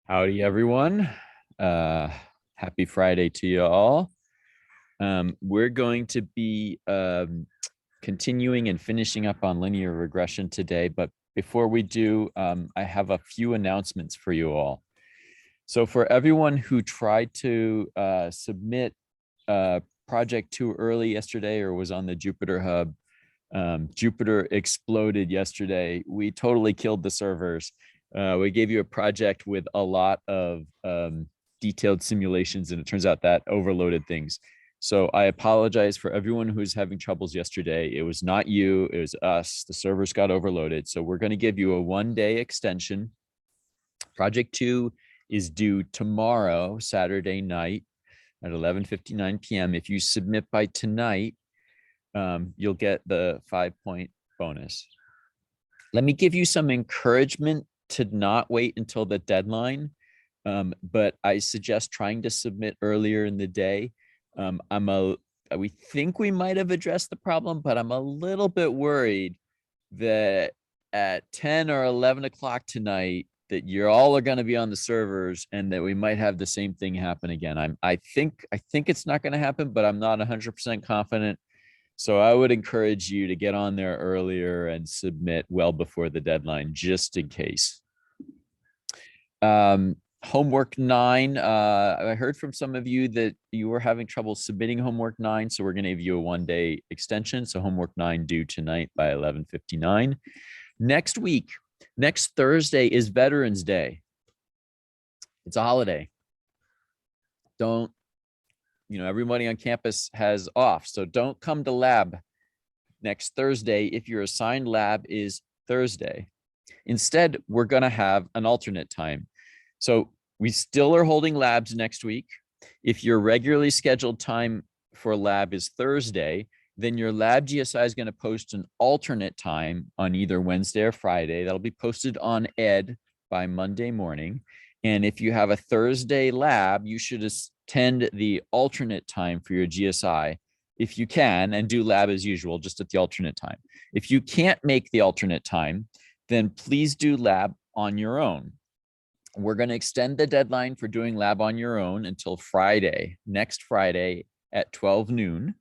Howdy, everyone. Happy Friday to you all. We're going to be continuing and finishing up on linear regression today. But before we do, I have a few announcements for you all. So for everyone who tried to submit project too early yesterday or was on the Jupyter Hub, Jupyter exploded yesterday. We totally killed the servers. We gave you a project with a lot of detailed simulations, and it turns out that overloaded things. So I apologize for everyone who was having troubles yesterday. It was not you, it was us. The servers got overloaded. So we're going to give you a 1-day extension. Project 2 is due tomorrow, Saturday night at 11:59 p.m. If you submit by tonight, you'll get the 5-point bonus. Let me give you some encouragement to not wait until the deadline, but I suggest trying to submit earlier in the day. We think we might have addressed the problem, but I'm a little bit worried that at 10 or 11 o'clock tonight, that you're all are going to be on the servers and that we might have the same thing happen again. I think it's not going to happen, but I'm not 100% confident. So I would encourage you to get on there earlier and submit well before the deadline, just in case. Homework 9, I heard from some of you that you were having trouble submitting homework 9, so we're going to give you a 1-day extension. So homework 9 due tonight by 11:59. Next week, next Thursday is Veterans Day. It's a holiday. Everybody on campus has off, so don't come to lab next Thursday if your assigned lab is Thursday. Instead, we're going to have an alternate time. So we still are holding labs next week. If your regularly scheduled time for lab is Thursday, then your lab GSI is going to post an alternate time on either Wednesday or Friday. That'll be posted on Ed by Monday morning. And if you have a Thursday lab, you should attend the alternate time for your GSI if you can, and do lab as usual, just at the alternate time. If you can't make the alternate time, then please do lab on your own. We're going to extend the deadline for doing lab on your own until Friday, next Friday at 12 noon.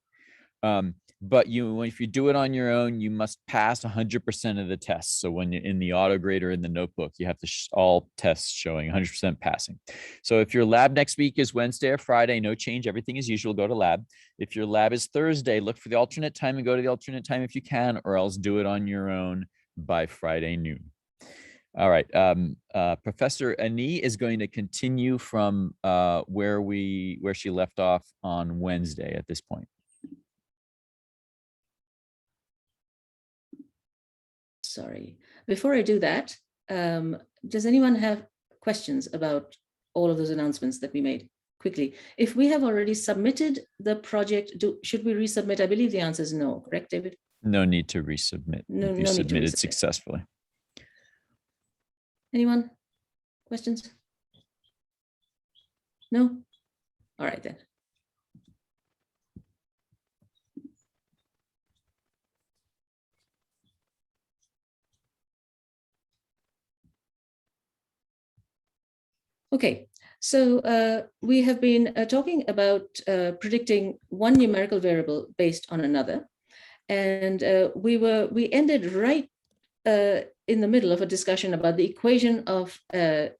But if you do it on your own, you must pass 100% of the tests. So when you're in the auto grade or in the notebook, you have to all tests showing 100% passing. So if your lab next week is Wednesday or Friday, no change, everything as usual, go to lab. If your lab is Thursday, look for the alternate time and go to the alternate time if you can, or else do it on your own by Friday noon. All right. Professor Ani is going to continue from where she left off on Wednesday at this point. Sorry. Before I do that, does anyone have questions about all of those announcements that we made? Quickly, if we have already submitted the project, should we resubmit? I believe the answer is no, correct, David? No need to resubmit. No, you submitted successfully. Anyone? Questions? No? All right then. Okay, so we have been talking about predicting one numerical variable based on another. And we ended right in the middle of a discussion about the equation of a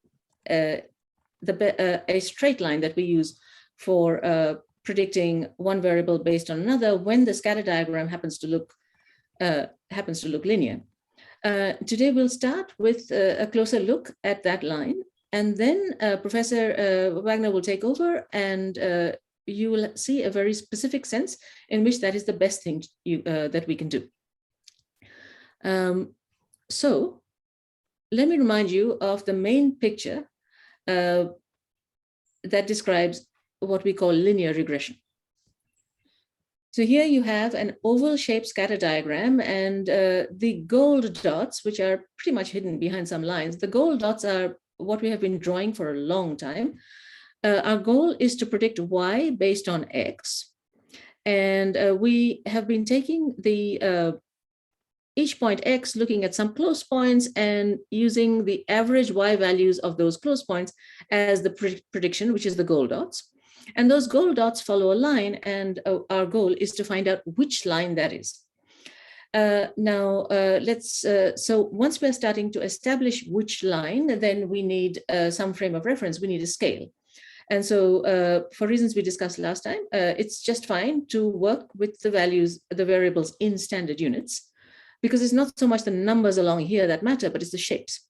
straight line that we use for predicting one variable based on another when the scatter diagram happens to look linear. Today we'll start with a closer look at that line, and then Professor Wagner will take over, and you will see a very specific sense in which that is the best thing that we can do. So let me remind you of the main picture that describes what we call linear regression. So here you have an oval-shaped scatter diagram, and the gold dots, which are pretty much hidden behind some lines, the gold dots are what we have been drawing for a long time. Our goal is to predict y based on x, and we have been taking the each point X, looking at some close points and using the average Y values of those close points as the prediction, which is the goal dots. And those goal dots follow a line, and our goal is to find out which line that is. So once we're starting to establish which line, then we need some frame of reference, we need a scale. And so for reasons we discussed last time, it's just fine to work with the values, the variables in standard units, because it's not so much the numbers along here that matter, but it's the shapes.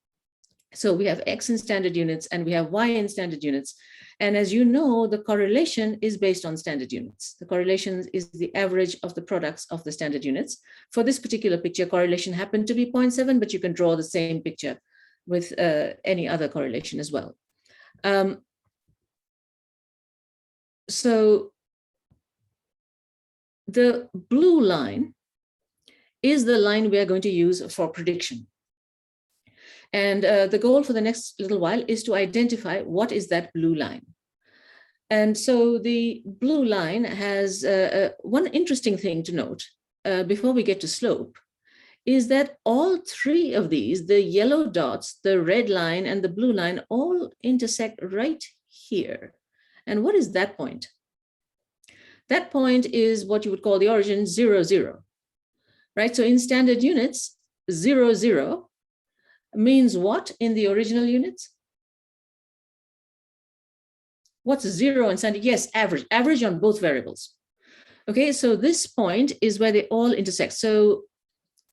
So we have X in standard units and we have Y in standard units. And as you know, the correlation is based on standard units. The correlation is the average of the products of the standard units. For this particular picture, correlation happened to be 0.7, but you can draw the same picture with any other correlation as well. So the blue line is the line we are going to use for prediction. And the goal for the next little while is to identify what is that blue line. And so the blue line has one interesting thing to note before we get to slope, is that all three of these, the yellow dots, the red line, and the blue line, all intersect right here. And what is that point? That point is what you would call the origin 0, 0, right? So in standard units, 0, 0 means what in the original units? What's 0 in standard? Yes, average on both variables. Okay, so this point is where they all intersect. So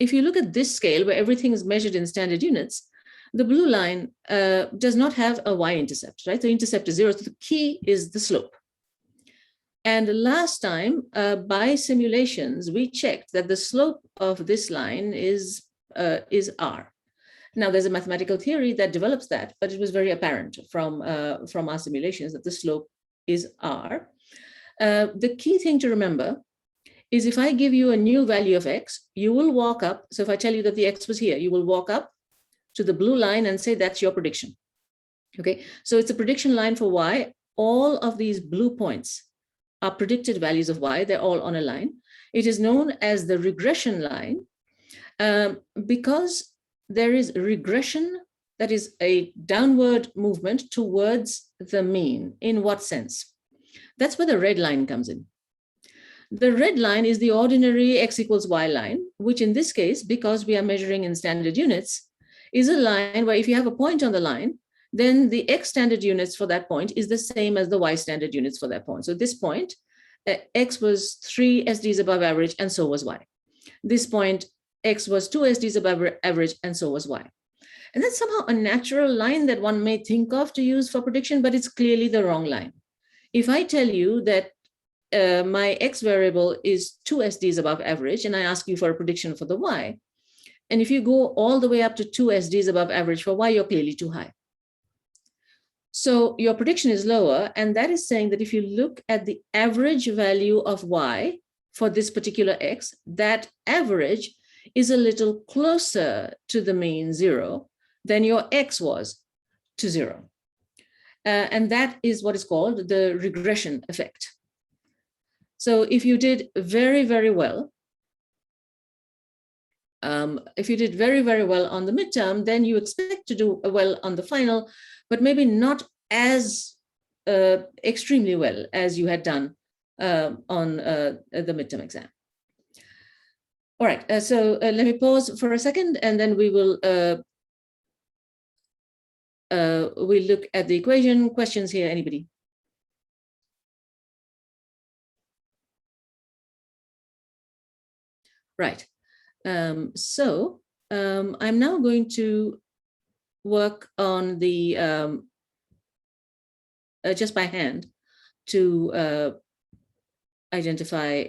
if you look at this scale where everything is measured in standard units, the blue line does not have a y-intercept, right? The intercept is 0, so the key is the slope. And last time, by simulations, we checked that the slope of this line is r. Now, there's a mathematical theory that develops that, but it was very apparent from our simulations that the slope is r. The key thing to remember is if I give you a new value of x, you will walk up. So if I tell you that the x was here, you will walk up to the blue line and say that's your prediction. Okay, so it's a prediction line for y. All of these blue points are predicted values of y. They're all on a line. It is known as the regression line because there is regression, that is a downward movement towards the mean. In what sense? That's where the red line comes in. The red line is the ordinary x equals y line, which in this case, because we are measuring in standard units, is a line where if you have a point on the line, then the x standard units for that point is the same as the y standard units for that point. So this point, x was 3 SDs above average, and so was y. This point, x was 2 SDs above average, and so was y. And that's somehow a natural line that one may think of to use for prediction, but it's clearly the wrong line. If I tell you that my x variable is 2 SDs above average, and I ask you for a prediction for the y, and if you go all the way up to 2 SDs above average for y, you're clearly too high. So your prediction is lower, and that is saying that if you look at the average value of y for this particular x, that average is a little closer to the mean 0 than your x was to 0. And that is what is called the regression effect. So if you did very, very well, if you did very, very well on the midterm, then you expect to do well on the final, but maybe not as extremely well as you had done on the midterm exam. All right, so let me pause for a second, and then we will we'll look at the equation. Questions here, anybody? Right. So I'm now going to work on the just by hand to identify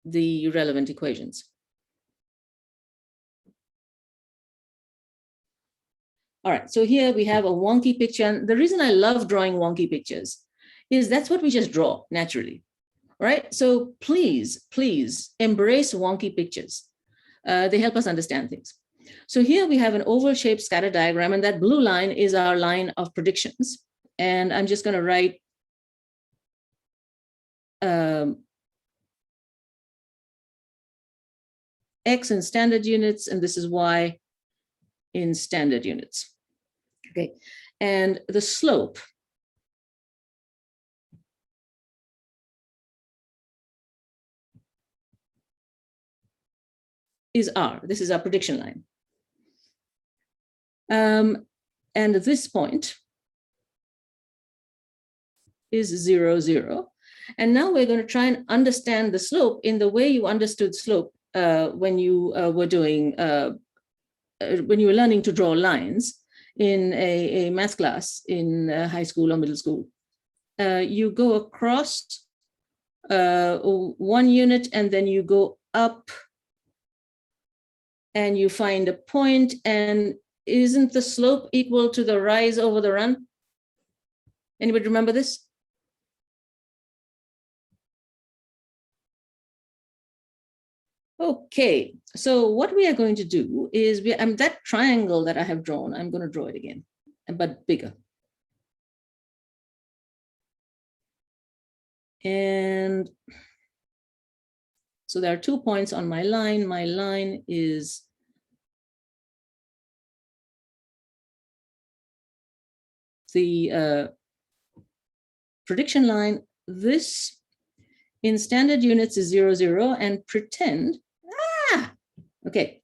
the relevant equations. All right, so here we have a wonky picture. And the reason I love drawing wonky pictures is that's what we just draw naturally, right? So please, please embrace wonky pictures. They help us understand things. So here we have an oval-shaped scatter diagram, and that blue line is our line of predictions. And I'm just going to write X in standard units, and this is Y in standard units. Okay, and the slope is R. This is our prediction line. And this point is 0, 0. And now we're going to try and understand the slope in the way you understood slope when you were doing, when you were learning to draw lines in a math class in high school or middle school. You go across 1 unit and then you go up and you find a point, and isn't the slope equal to the rise over the run? Anybody remember this? Okay, so what we are going to do is that triangle that I have drawn, I'm going to draw it again, but bigger. And so there are 2 points on my line. My line is the prediction line. This in standard units is 0, 0, and pretend, okay.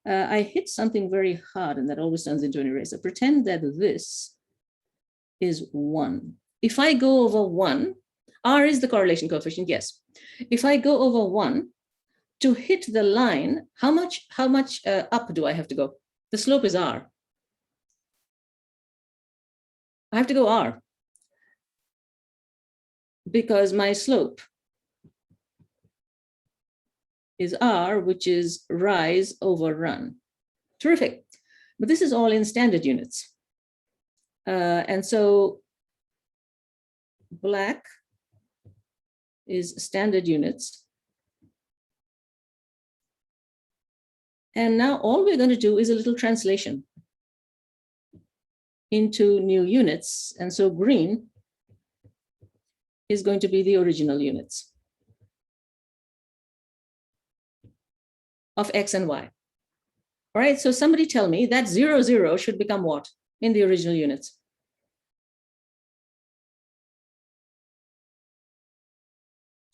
I hit something very hard and that always turns into an eraser. Pretend that this is 1. If I go over 1, R is the correlation coefficient, yes. If I go over 1, to hit the line, how much up do I have to go? The slope is R. I have to go R because my slope is R, which is rise over run. Terrific. But this is all in standard units. And so black is standard units. And now all we're going to do is a little translation into new units. And so green is going to be the original units of X and Y. All right, so somebody tell me that 0, 0 should become what in the original units?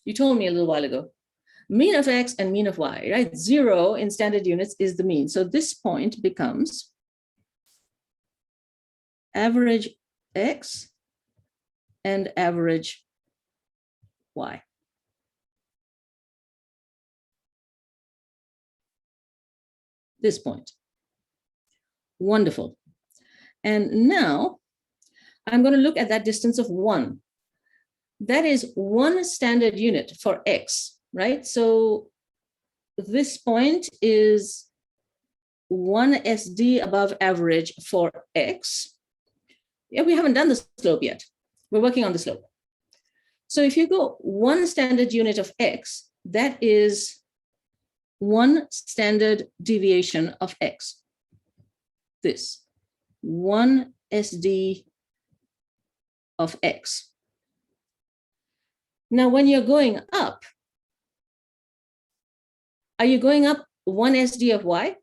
You told me a little while ago. Mean of X and mean of Y, right? 0 in standard units is the mean. So this point becomes average X and average Y. This point. Wonderful. And now I'm going to look at that distance of 1. That is 1 standard unit for X, right? So this point is 1 SD above average for X. Yeah, we haven't done the slope yet. We're working on the slope. So if you go 1 standard unit of X, that is 1 standard deviation of X. This 1 SD of X. Now, when you're going up, are you going up 1 SD of Y?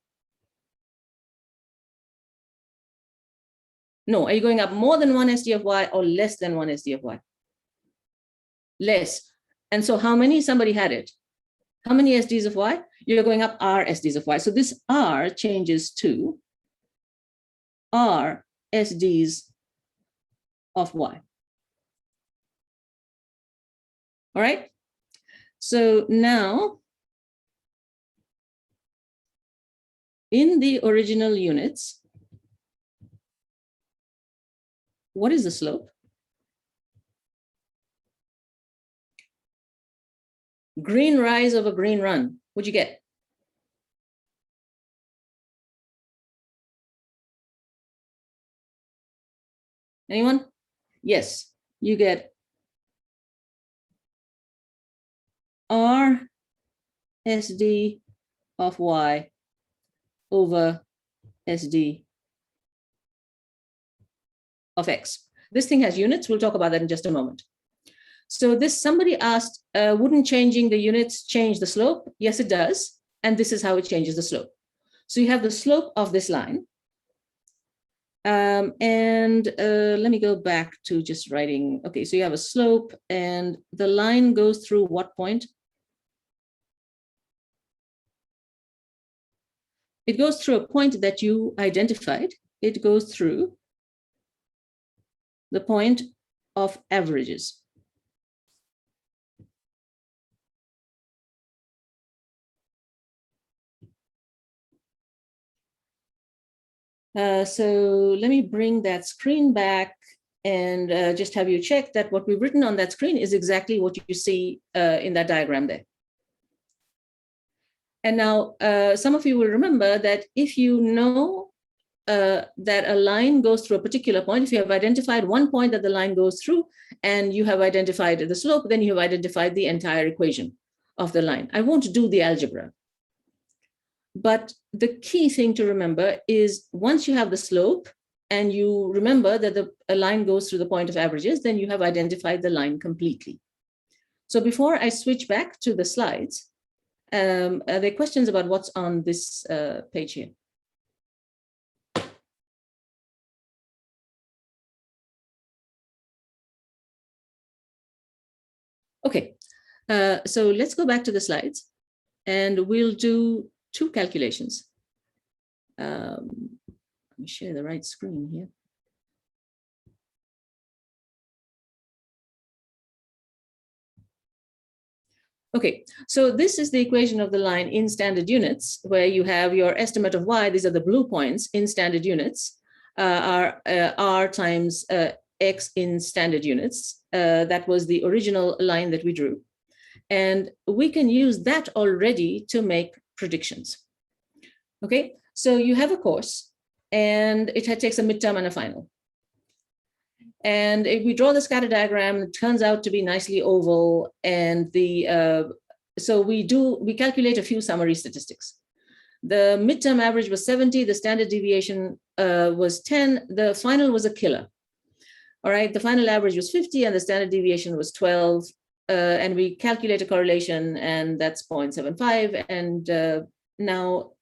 No, are you going up more than 1 SD of Y or less than 1 SD of Y? Less. And so how many? Somebody had it. How many SDs of Y? You're going up R SDs of Y. So this R changes to R SDs of Y. All right. So now in the original units, what is the slope? Green rise over green run. What'd you get? Anyone? Yes, you get R SD of Y over SD of X. This thing has units. We'll talk about that in just a moment. So this, somebody asked, wouldn't changing the units change the slope? Yes, it does. and this is how it changes the slope. So you have the slope of this line. Let me go back to just writing. Okay, so you have a slope and the line goes through what point? It goes through a point that you identified. It goes through the point of averages. So let me bring that screen back and just have you check that what we've written on that screen is exactly what you see in that diagram there. And now some of you will remember that if you know that a line goes through a particular point, if you have identified one point that the line goes through and you have identified the slope, then you have identified the entire equation of the line. I won't do the algebra. But the key thing to remember is once you have the slope and you remember that a line goes through the point of averages, then you have identified the line completely. So before I switch back to the slides, are there questions about what's on this page here? Okay, so let's go back to the slides and we'll do two calculations. Let me share the right screen here. Okay, so this is the equation of the line in standard units, where you have your estimate of y, these are the blue points in standard units, are r times x in standard units. That was the original line that we drew. And we can use that already to make predictions. Okay, so you have a course and it takes a midterm and a final. And if we draw the scatter diagram, it turns out to be nicely oval. And so we calculate a few summary statistics. The midterm average was 70, the standard deviation was 10, the final was a killer. All right, the final average was 50 and the standard deviation was 12. And we calculate a correlation and that's 0.75. And now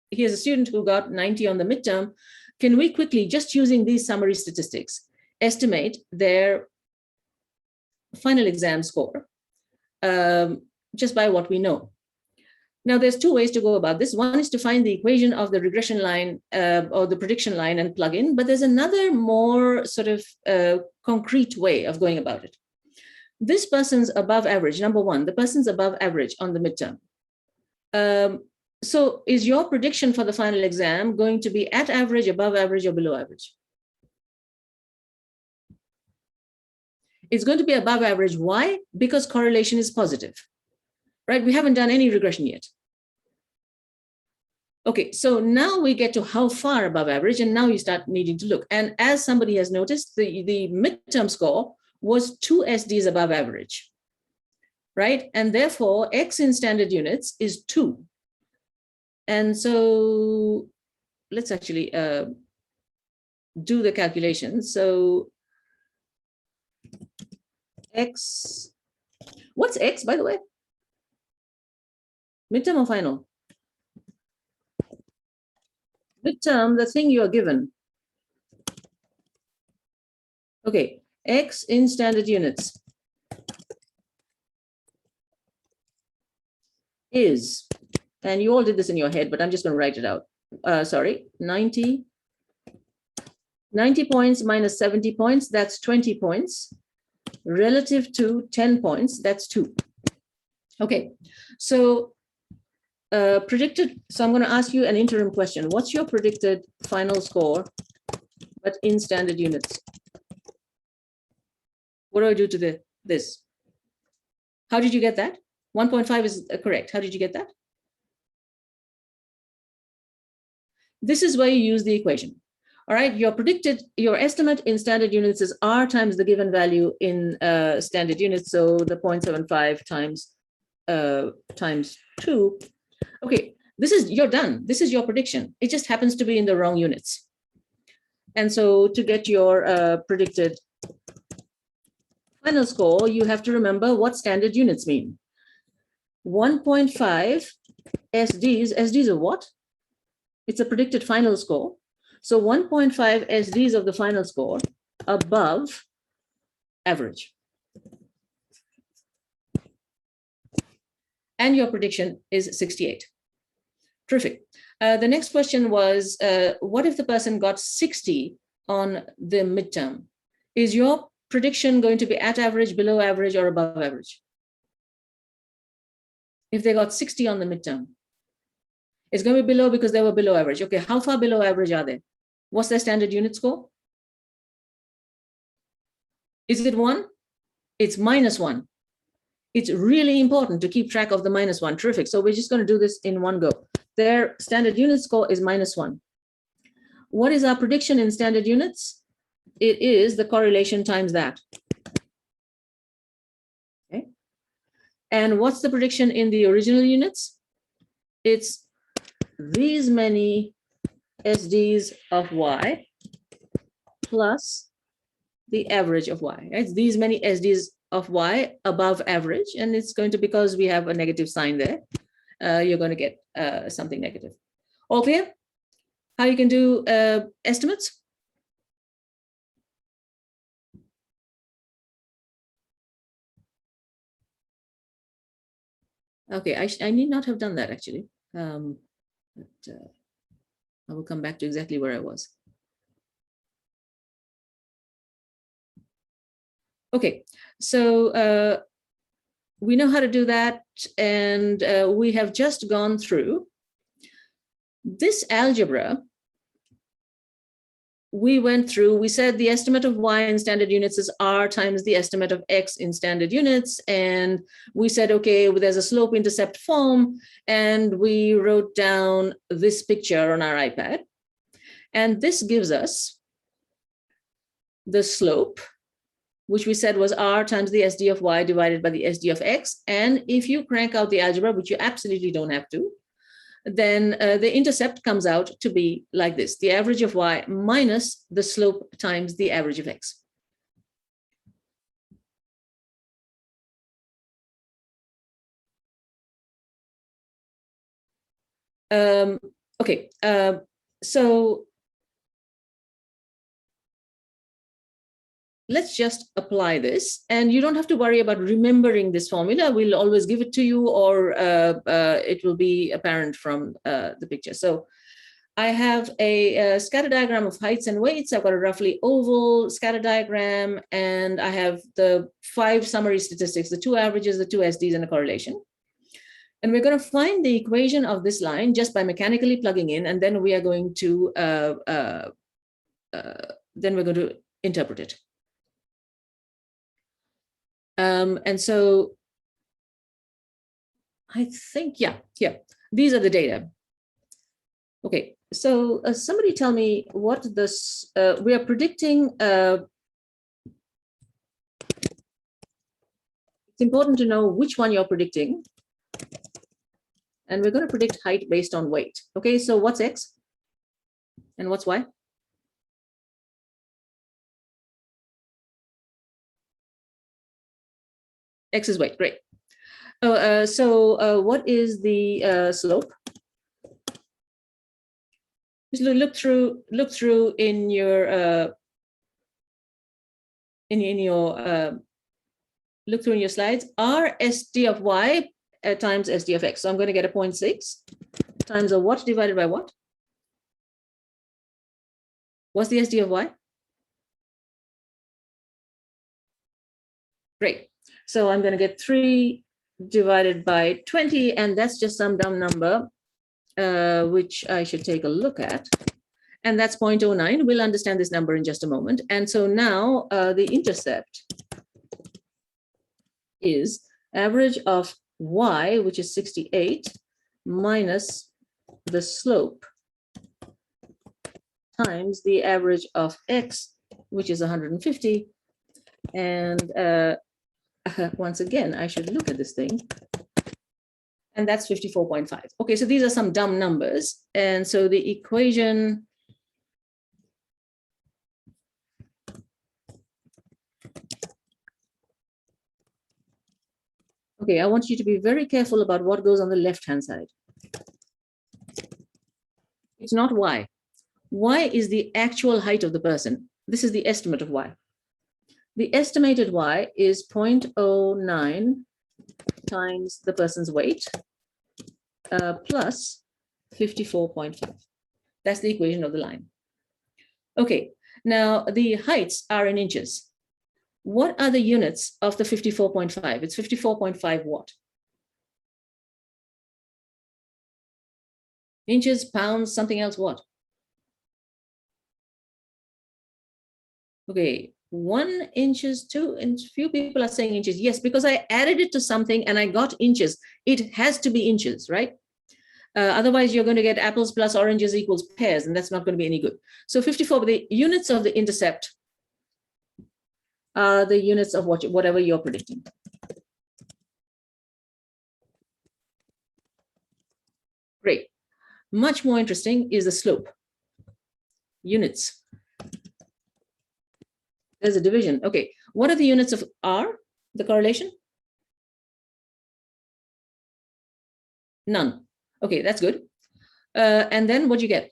here's a student who got 90 on the midterm. Can we quickly, just using these summary statistics, estimate their final exam score just by what we know? Now, there's two ways to go about this. One is to find the equation of the regression line or the prediction line and plug in, but there's another more sort of concrete way of going about it. This person's above average, number one, the person's above average on the midterm. So is your prediction for the final exam going to be at average, above average, or below average? It's going to be above average. Why? Because correlation is positive, right? We haven't done any regression yet. Okay, so now we get to how far above average, and now you start needing to look. And as somebody has noticed, the midterm score was 2 SDs above average, right? And therefore, X in standard units is 2. And so let's actually do the calculation. So X, what's X, by the way? Midterm or final? Midterm, the thing you are given. Okay, X in standard units is, and you all did this in your head, but I'm just going to write it out. 90 points minus 70 points, that's 20 points, relative to 10 points, that's 2. Okay, so predicted, so I'm going to ask you an interim question. What's your predicted final score, but in standard units? What do I do to this? How did you get that? 1.5 is correct. How did you get that? This is where you use the equation. All right, your estimate in standard units is R times the given value in standard units. So the 0.75 times 2. Okay, you're done. This is your prediction. It just happens to be in the wrong units. And so to get your predicted final score, you have to remember what standard units mean. 1.5 SDs are what? It's a predicted final score. So 1.5 SDs of the final score above average. And your prediction is 68. Terrific. The next question was, what if the person got 60 on the midterm? Is your prediction going to be at average, below average, or above average? If they got 60 on the midterm, it's going to be below because they were below average. Okay, how far below average are they? What's their standard unit score? Is it 1? It's -1. It's really important to keep track of the -1. Terrific. So we're just going to do this in one go. Their standard unit score is -1. What is our prediction in standard units? It is the correlation times that. Okay. And what's the prediction in the original units? It's these many SDs of Y plus the average of Y. It's these many SDs of Y above average, and it's going to, because we have a negative sign there, you're going to get something negative. All clear? How you can do estimates? Okay, I need not have done that actually. But I will come back to exactly where I was. Okay, so we know how to do that, and we have just gone through this algebra. We went through, we said the estimate of Y in standard units is R times the estimate of X in standard units. And we said, okay, well, there's a slope intercept form. And we wrote down this picture on our iPad. And this gives us the slope, which we said was R times the SD of Y divided by the SD of X. And if you crank out the algebra, which you absolutely don't have to, then the intercept comes out to be like this: the average of Y minus the slope times the average of X. Okay, so let's just apply this, and you don't have to worry about remembering this formula. We'll always give it to you, or it will be apparent from the picture. So I have a scatter diagram of heights and weights. I've got a roughly oval scatter diagram, and I have the 5 summary statistics, the 2 averages, the 2 SDs, and a correlation. And we're going to find the equation of this line just by mechanically plugging in, and then we are going to interpret it. And so I think, yeah, these are the data. Okay, so somebody tell me what this, we are predicting, it's important to know which one you're predicting. And we're going to predict height based on weight. Okay, so what's X and what's Y? X is weight, great. So what is the slope? Just look through in your look through in your slides. R SD of Y times SD of X. So I'm going to get a 0.6 times a what divided by what? What's the SD of Y? Great. So I'm going to get 3 divided by 20, and that's just some dumb number, which I should take a look at. And that's 0.09. We'll understand this number in just a moment. And so now the intercept is average of Y, which is 68, minus the slope times the average of X, which is 150. And once again, I should look at this thing. And that's 54.5. Okay, so these are some dumb numbers. And so the equation Okay, I want you to be very careful about what goes on the left-hand side. It's not y. Y is the actual height of the person. This is the estimate of y. The estimated y is 0.09 times the person's weight plus 54.5. That's the equation of the line. Okay, now the heights are in inches. What are the units of the 54.5? It's 54.5 what? Inches, pounds, something else, what? Okay, 1 inches, 2 inches. Few people are saying inches. Yes, because I added it to something and I got inches. It has to be inches, right? Otherwise, you're going to get apples plus oranges equals pears, and that's not going to be any good. So 54, the units of the intercept are the units of whatever you're predicting. Great. Much more interesting is the slope. Units. There's a division. Okay. What are the units of R, the correlation? None. Okay, that's good. And then what do you get?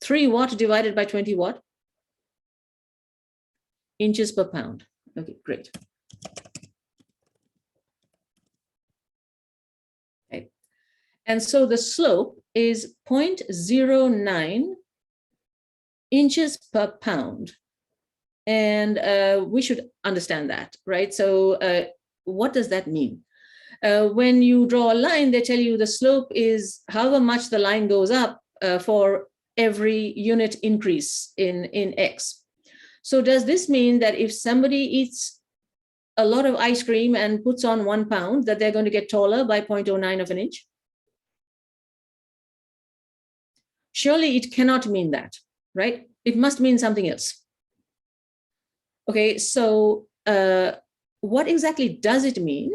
3 watt divided by 20 watt? Inches per pound. Okay, great. Okay. And so the slope is 0.09 inches per pound. And we should understand that, right? So what does that mean? When you draw a line, they tell you the slope is however much the line goes up for every unit increase in X. So does this mean that if somebody eats a lot of ice cream and puts on 1 pound, that they're going to get taller by 0.09 of an inch? Surely it cannot mean that, right? It must mean something else. Okay, so what exactly does it mean?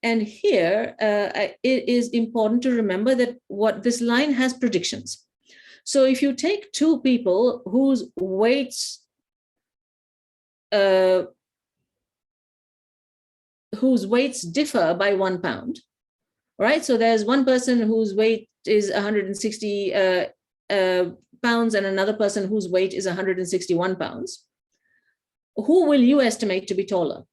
And here, it is important to remember that what this line has predictions. So if you take 2 people whose weights differ by 1 pound, right? So there's one person whose weight is 160 pounds and another person whose weight is 161 pounds. Who will you estimate to be taller?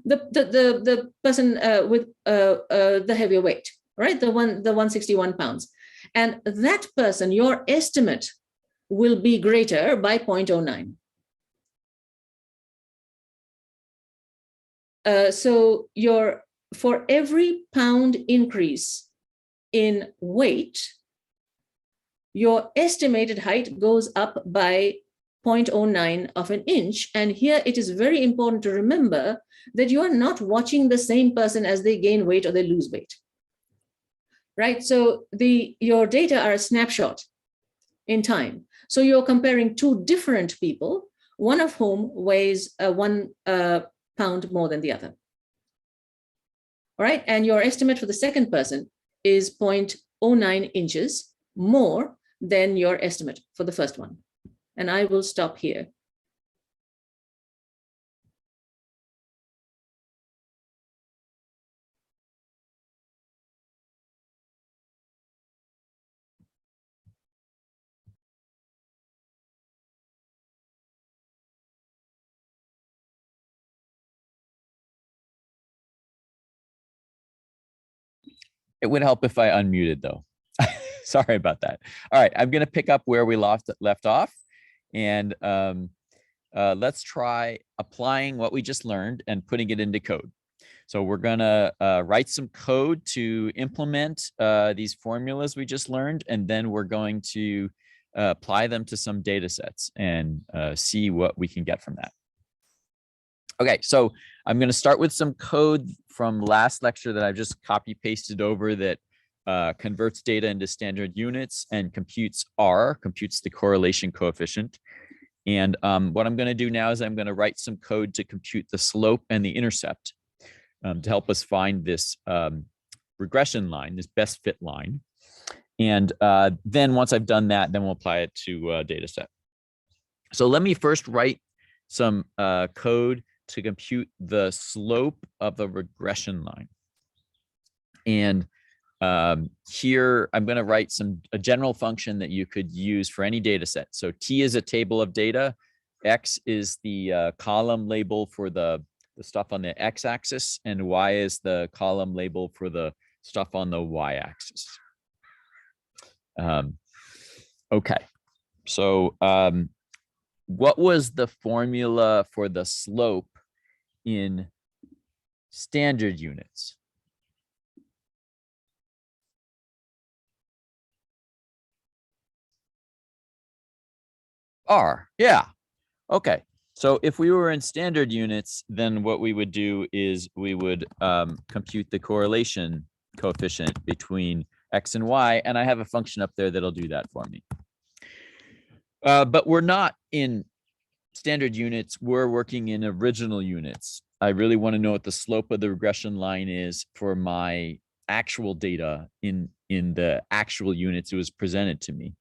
The person with the heavier weight, right? The 161 pounds. And that person, your estimate will be greater by 0.09. So for every pound increase in weight, your estimated height goes up by 0.09 of an inch. And here it is very important to remember that you are not watching the same person as they gain weight or they lose weight, right? So your data are a snapshot in time. So you're comparing 2 different people, one of whom weighs 1 pound more than the other. All right, and your estimate for the second person is 0.09 inches more than your estimate for the first one. And I will stop here. It would help if I unmuted though. Sorry about that. All right, I'm going to pick up where we left off, and let's try applying what we just learned and putting it into code. So we're going to write some code to implement these formulas we just learned, and then we're going to apply them to some data sets and see what we can get from that. Okay, so I'm going to start with some code from last lecture that I've just copy pasted over that converts data into standard units and computes R, computes the correlation coefficient. And what I'm going to do now is I'm going to write some code to compute the slope and the intercept to help us find this regression line, this best fit line. And then once I've done that, then we'll apply it to a data set. So let me first write some code to compute the slope of the regression line. And here I'm going to write a general function that you could use for any data set. So T is a table of data. X is the column label for the stuff on the x-axis, and Y is the column label for the stuff on the y-axis. Okay, so what was the formula for the slope in standard units? R, yeah. Okay, so if we were in standard units, then what we would do is we would compute the correlation coefficient between X and Y, and I have a function up there that'll do that for me. But we're not in standard units, we're working in original units. I really want to know what the slope of the regression line is for my actual data in the actual units it was presented to me.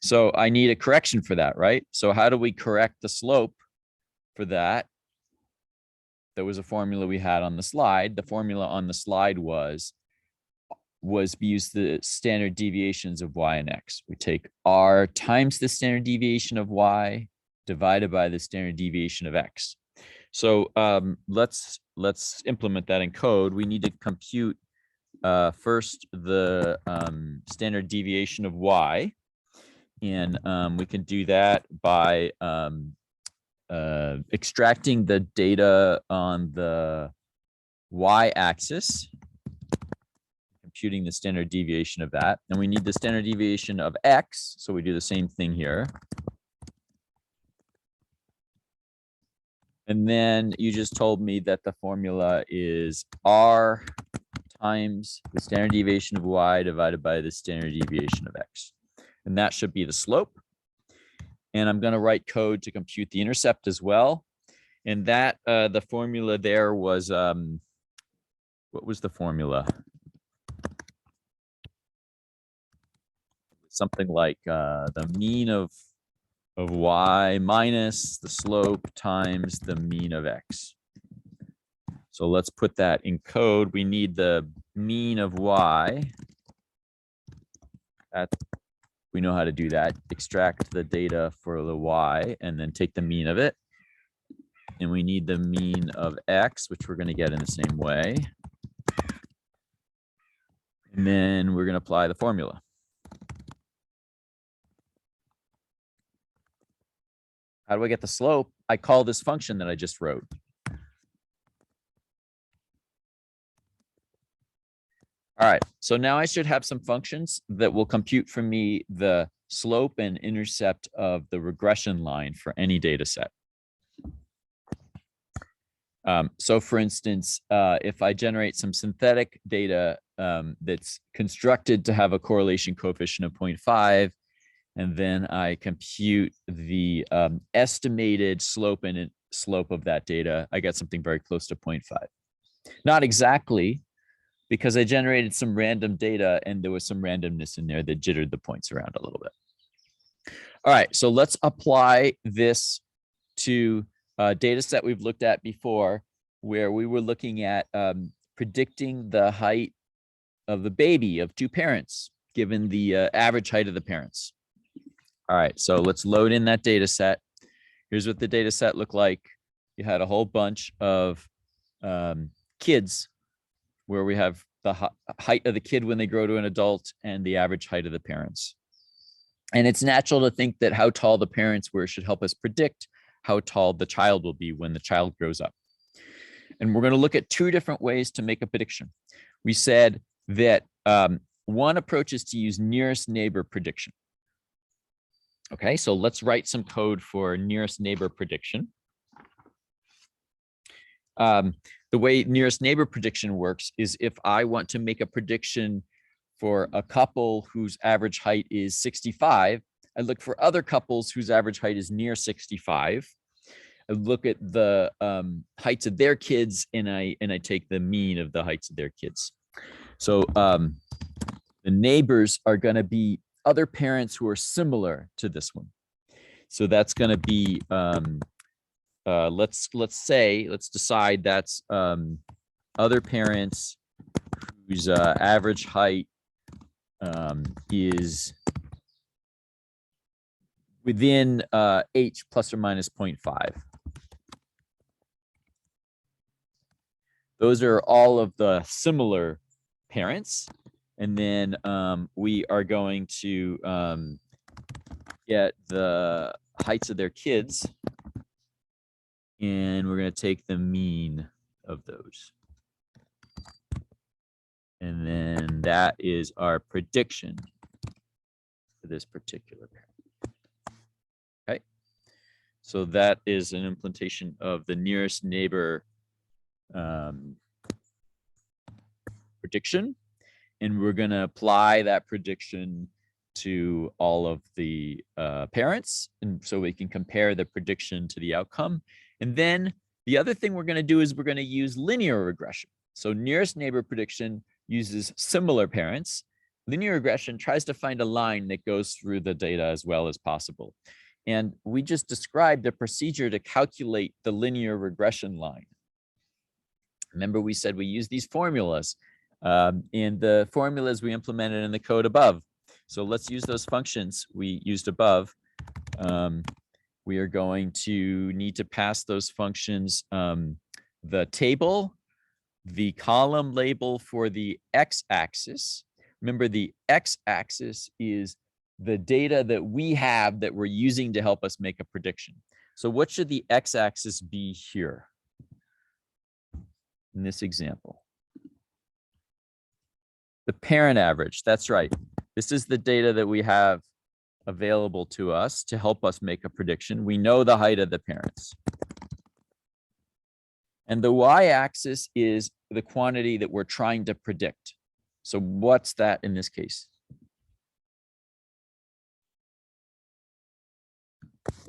So I need a correction for that, right? So how do we correct the slope for that? There was a formula we had on the slide. The formula on the slide was use the standard deviations of Y and X. We take R times the standard deviation of Y divided by the standard deviation of X. So let's implement that in code. We need to compute first the standard deviation of Y. And we can do that by extracting the data on the y-axis, computing the standard deviation of that. And we need the standard deviation of X, so we do the same thing here. And then you just told me that the formula is R times the standard deviation of Y divided by the standard deviation of X. And that should be the slope. And I'm going to write code to compute the intercept as well. And that the formula there was, what was the formula? Something like the mean of Y minus the slope times the mean of X. So let's put that in code. We need the mean of Y. We know how to do that. Extract the data for the Y and then take the mean of it. And we need the mean of X, which we're going to get in the same way. And then we're going to apply the formula. How do I get the slope? I call this function that I just wrote. All right, so now I should have some functions that will compute for me the slope and intercept of the regression line for any data set. So for instance, if I generate some synthetic data that's constructed to have a correlation coefficient of 0.5, and then I compute the estimated slope and slope of that data, I get something very close to 0.5. Not exactly, because I generated some random data and there was some randomness in there that jittered the points around a little bit. All right, so let's apply this to a data set we've looked at before, where we were looking at predicting the height of the baby of two parents, given the average height of the parents. All right, so let's load in that data set. Here's what the data set looked like. You had a whole bunch of kids, where we have the height of the kid when they grow to an adult and the average height of the parents. And it's natural to think that how tall the parents were should help us predict how tall the child will be when the child grows up. And we're going to look at two different ways to make a prediction. We said that one approach is to use nearest neighbor prediction. Okay, so let's write some code for nearest neighbor prediction. The way nearest neighbor prediction works is if I want to make a prediction for a couple whose average height is 65, I look for other couples whose average height is near 65. I look at the heights of their kids, and I take the mean of the heights of their kids. So the neighbors are going to be other parents who are similar to this one. So that's going to be let's decide that's other parents whose average height is within h plus or minus 0.5. Those are all of the similar parents. And then we are going to get the heights of their kids. And we're going to take the mean of those. And then that is our prediction for this particular parent. Okay. So that is an implementation of the nearest neighbor prediction. And we're going to apply that prediction to all of the parents. And so we can compare the prediction to the outcome. And then the other thing we're going to do is we're going to use linear regression. So nearest neighbor prediction uses similar parents. Linear regression tries to find a line that goes through the data as well as possible. And we just described a procedure to calculate the linear regression line. Remember, we said we use these formulas. And the formulas we implemented in the code above. So let's use those functions we used above. We are going to need to pass those functions the table, the column label for the x-axis. Remember, the x-axis is the data that we have that we're using to help us make a prediction. So what should the x-axis be here in this example? The parent average, that's right. This is the data that we have available to us to help us make a prediction. We know the height of the parents. And the y-axis is the quantity that we're trying to predict. So what's that in this case?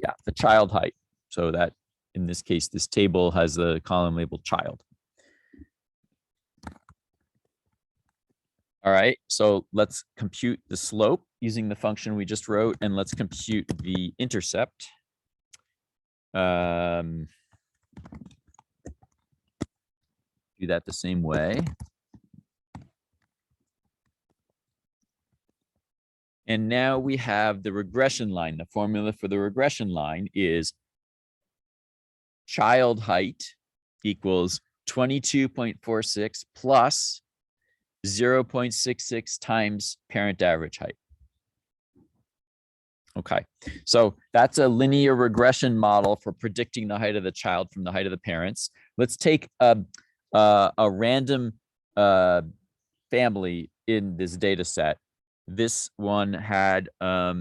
Yeah, the child height. So that, in this case, this table has the column labeled child. All right, so let's compute the slope using the function we just wrote, and let's compute the intercept. Do that the same way. And now we have the regression line. The formula for the regression line is child height equals 22.46 plus 0.66 times parent average height. Okay, so that's a linear regression model for predicting the height of the child from the height of the parents. Let's take a random family in this data set. This one had a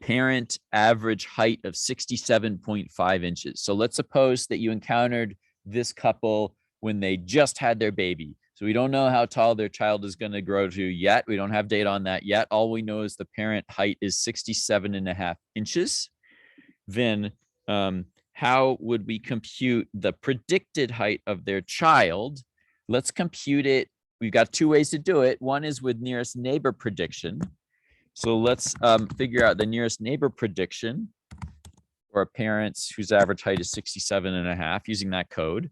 parent average height of 67.5 inches. So let's suppose that you encountered this couple when they just had their baby. So we don't know how tall their child is going to grow to yet. We don't have data on that yet. All we know is the parent height is 67.5 inches. Then how would we compute the predicted height of their child? Let's compute it. We've got two ways to do it. One is with nearest neighbor prediction. So let's figure out the nearest neighbor prediction for parents whose average height is 67.5 using that code.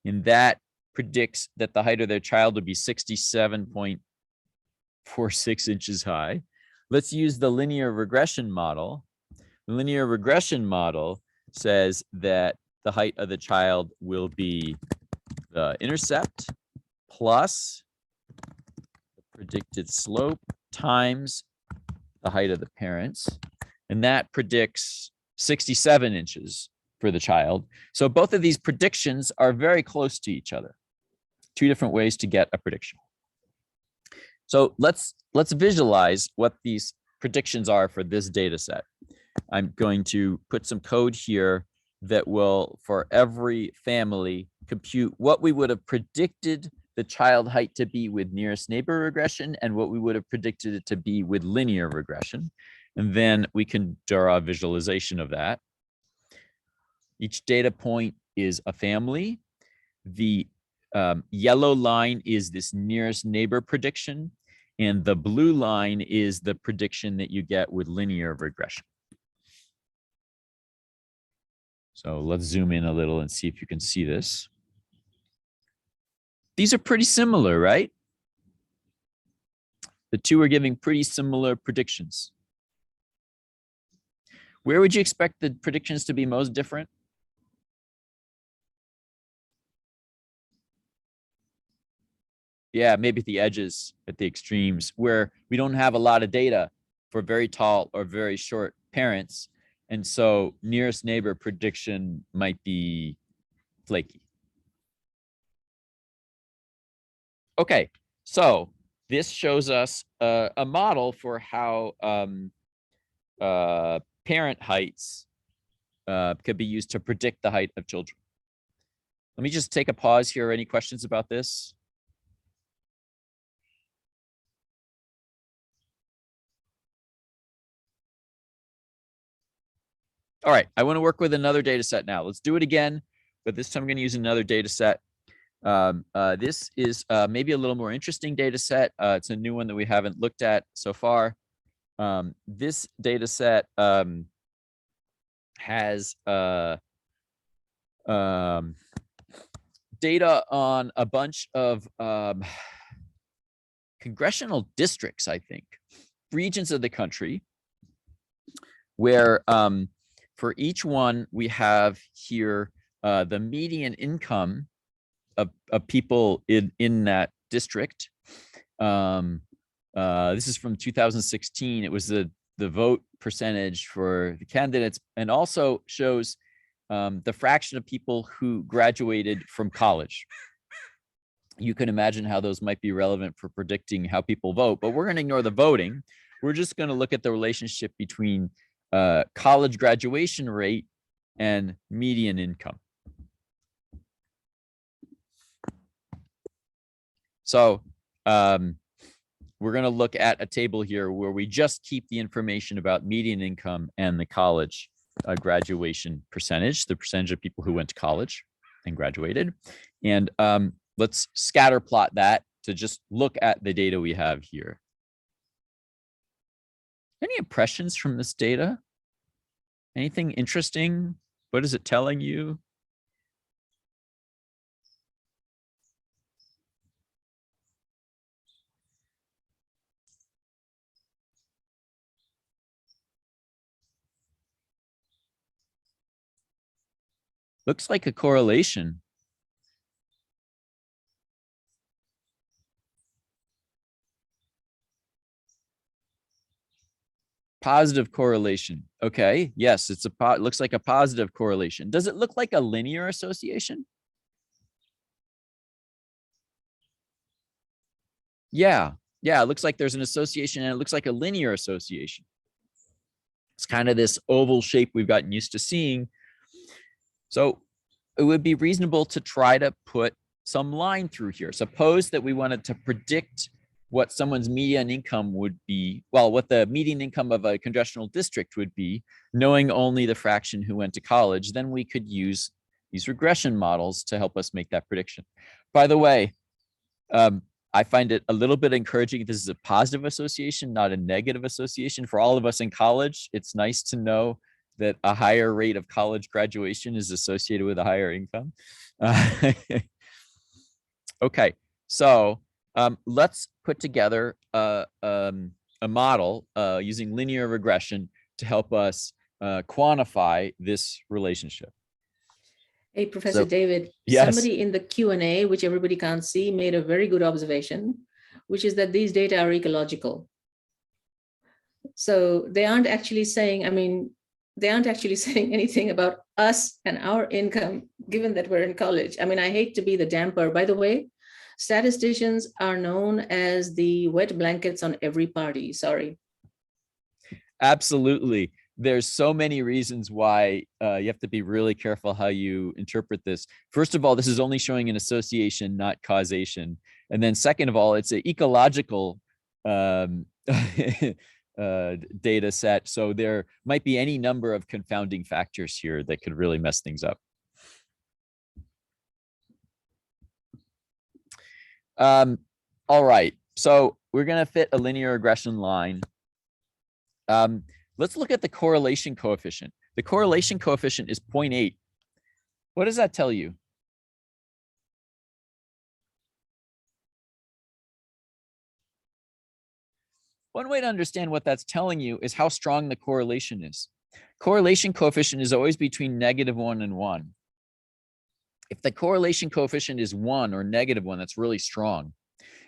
And that predicts that the height of their child would be 67.46 inches high. Let's use the linear regression model. The linear regression model says that the height of the child will be the intercept plus the predicted slope times the height of the parents. And that predicts 67 inches for the child. So both of these predictions are very close to each other. Two different ways to get a prediction. So let's visualize what these predictions are for this data set. I'm going to put some code here that will, for every family, compute what we would have predicted the child height to be with nearest neighbor regression and what we would have predicted it to be with linear regression. And then we can draw a visualization of that. Each data point is a family. The yellow line is this nearest neighbor prediction, and the blue line is the prediction that you get with linear regression. So let's zoom in a little and see if you can see this. These are pretty similar, right? The two are giving pretty similar predictions. Where would you expect the predictions to be most different? Yeah, maybe at the edges, at the extremes, where we don't have a lot of data for very tall or very short parents. And so nearest neighbor prediction might be flaky. Okay, so this shows us a model for how parent heights could be used to predict the height of children. Let me just take a pause here. Any questions about this? All right, I want to work with another data set now. Let's do it again, but this time I'm going to use another data set. This is maybe a little more interesting data set. It's a new one that we haven't looked at so far. This data set has data on a bunch of congressional districts, I think, regions of the country, where for each one we have here the median income of people in that district. This is from 2016. It was the vote percentage for the candidates, and also shows the fraction of people who graduated from college. You can imagine how those might be relevant for predicting how people vote, but we're going to ignore the voting. We're just going to look at the relationship between college graduation rate and median income. So we're going to look at a table here where we just keep the information about median income and the college graduation percentage, the percentage of people who went to college and graduated. And let's scatter plot that to just look at the data we have here. Any impressions from this data? Anything interesting? What is it telling you? Looks like a correlation. Positive correlation. Okay, yes, it looks like a positive correlation. Does it look like a linear association? Yeah, it looks like there's an association, and it looks like a linear association. It's kind of this oval shape we've gotten used to seeing. So it would be reasonable to try to put some line through here. Suppose that we wanted to predict what someone's median income would be, well, what the median income of a congressional district would be, knowing only the fraction who went to college. Then we could use these regression models to help us make that prediction. By the way, I find it a little bit encouraging. This is a positive association, not a negative association. For all of us in college, it's nice to know that a higher rate of college graduation is associated with a higher income. Okay, so let's put together a model using linear regression to help us quantify this relationship. Hey, Professor David, yes. Somebody in the Q&A, which everybody can't see, made a very good observation, which is that these data are ecological. So they aren't actually saying, they aren't actually saying anything about us and our income, given that we're in college. I hate to be the damper. By the way, statisticians are known as the wet blankets on every party. Sorry. Absolutely. There's so many reasons why you have to be really careful how you interpret this. First of all, this is only showing an association, not causation. And then second of all, it's an ecological data set. So there might be any number of confounding factors here that could really mess things up. All right, so we're going to fit a linear regression line. Let's look at the correlation coefficient. The correlation coefficient is 0.8. What does that tell you? One way to understand what that's telling you is how strong the correlation is. Correlation coefficient is always between -1 and 1. If the correlation coefficient is 1 or -1, that's really strong.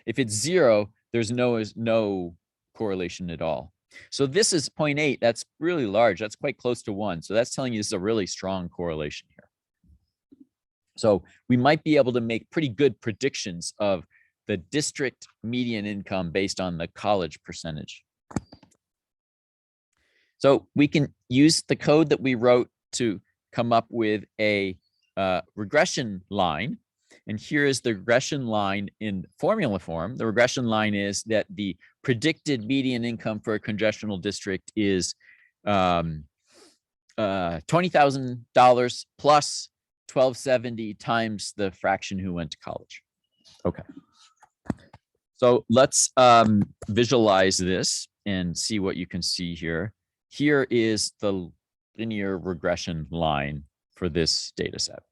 If it's 0, there's no correlation at all. So this is 0.8. That's really large. That's quite close to 1. So that's telling you this is a really strong correlation here. So we might be able to make pretty good predictions of the district median income based on the college percentage. So we can use the code that we wrote to come up with a regression line. And here is the regression line in formula form. The regression line is that the predicted median income for a congressional district is $20,000 plus 1270 times the fraction who went to college. Okay. So let's visualize this and see what you can see here. Here is the linear regression line for this data set.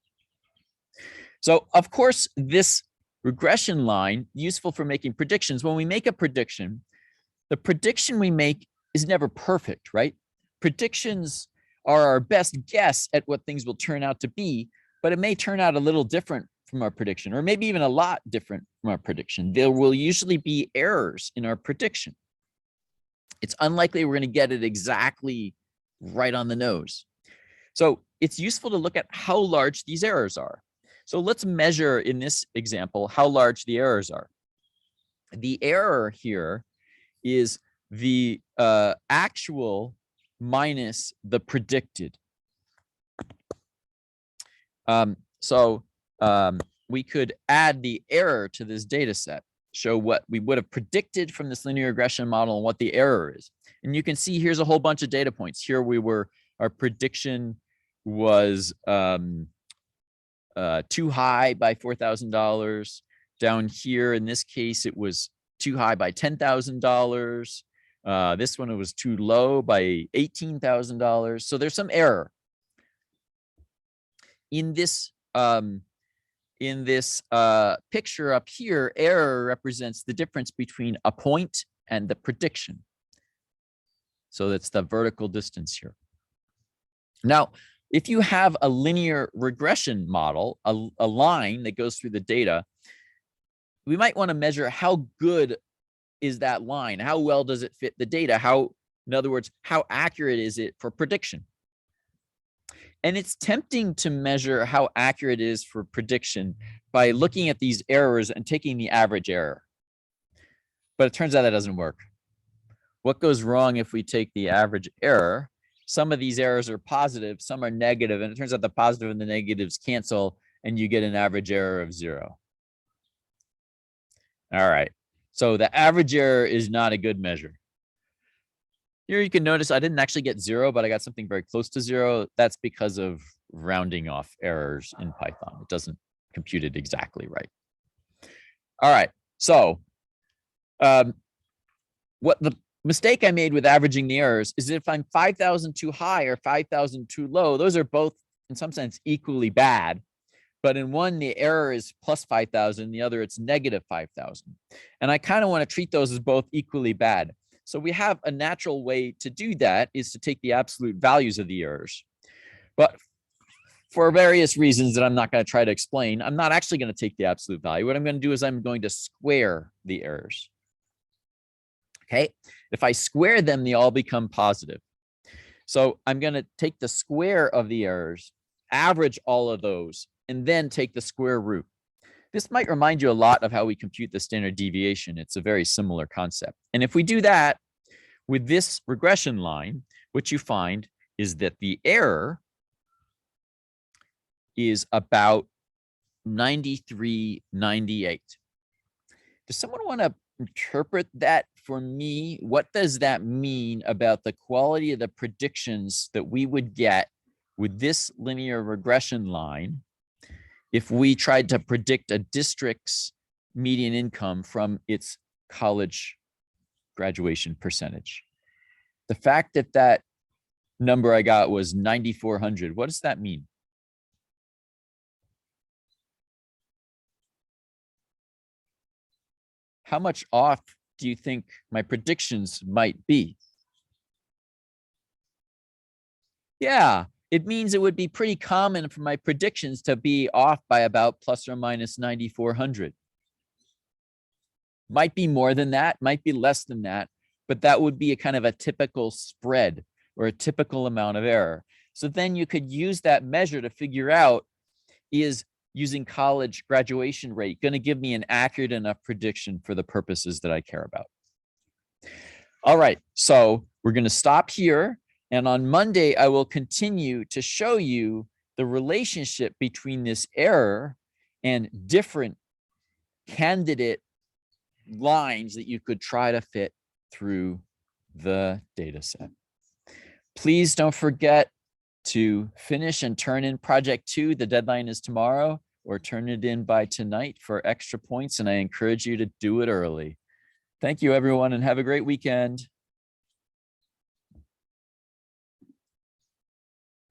So of course, this regression line useful for making predictions. When we make a prediction, the prediction we make is never perfect, right? Predictions are our best guess at what things will turn out to be, but it may turn out a little different from our prediction, or maybe even a lot different from our prediction. There will usually be errors in our prediction. It's unlikely we're going to get it exactly right on the nose. So it's useful to look at how large these errors are. So let's measure in this example how large the errors are. The error here is the actual minus the predicted. We could add the error to this data set, show what we would have predicted from this linear regression model and what the error is. And you can see here's a whole bunch of data points. Here our prediction was too high by $4,000. Down here, in this case, it was too high by $10,000. This one, it was too low by $18,000. So there's some error. In this picture up here, error represents the difference between a point and the prediction. So that's the vertical distance here. Now, if you have a linear regression model, a line that goes through the data, we might want to measure how good is that line? How well does it fit the data? In other words, how accurate is it for prediction? And it's tempting to measure how accurate it is for prediction by looking at these errors and taking the average error. But it turns out that doesn't work. What goes wrong if we take the average error? Some of these errors are positive, some are negative, and it turns out the positive and the negatives cancel, and you get an average error of 0. All right, so the average error is not a good measure. Here you can notice I didn't actually get 0, but I got something very close to 0. That's because of rounding off errors in Python. It doesn't compute it exactly right. All right, so what the mistake I made with averaging the errors is that if I'm 5,000 too high or 5,000 too low, those are both in some sense equally bad. But in one, the error is plus 5,000, the other it's negative 5,000. And I kind of want to treat those as both equally bad. So we have a natural way to do that is to take the absolute values of the errors. But for various reasons that I'm not going to try to explain, I'm not actually going to take the absolute value. What I'm going to do is I'm going to square the errors. Okay, if I square them, they all become positive. So I'm going to take the square of the errors, average all of those, and then take the square root. This might remind you a lot of how we compute the standard deviation. It's a very similar concept. And if we do that with this regression line, what you find is that the error is about 93.98. Does someone want to interpret that for me? What does that mean about the quality of the predictions that we would get with this linear regression line if we tried to predict a district's median income from its college graduation percentage? The fact that that number I got was 9,400, what does that mean? how much off do you think my predictions might be? Yeah, it means it would be pretty common for my predictions to be off by about plus or minus 9,400. Might be more than that, might be less than that, but that would be a kind of a typical spread or a typical amount of error. So then you could use that measure to figure out, is using college graduation rate going to give me an accurate enough prediction for the purposes that I care about? All right, so we're going to stop here. And on Monday, I will continue to show you the relationship between this error and different candidate lines that you could try to fit through the data set. Please don't forget to finish and turn in project 2. The deadline is tomorrow, or turn it in by tonight for extra points. And I encourage you to do it early. Thank you, everyone, and have a great weekend.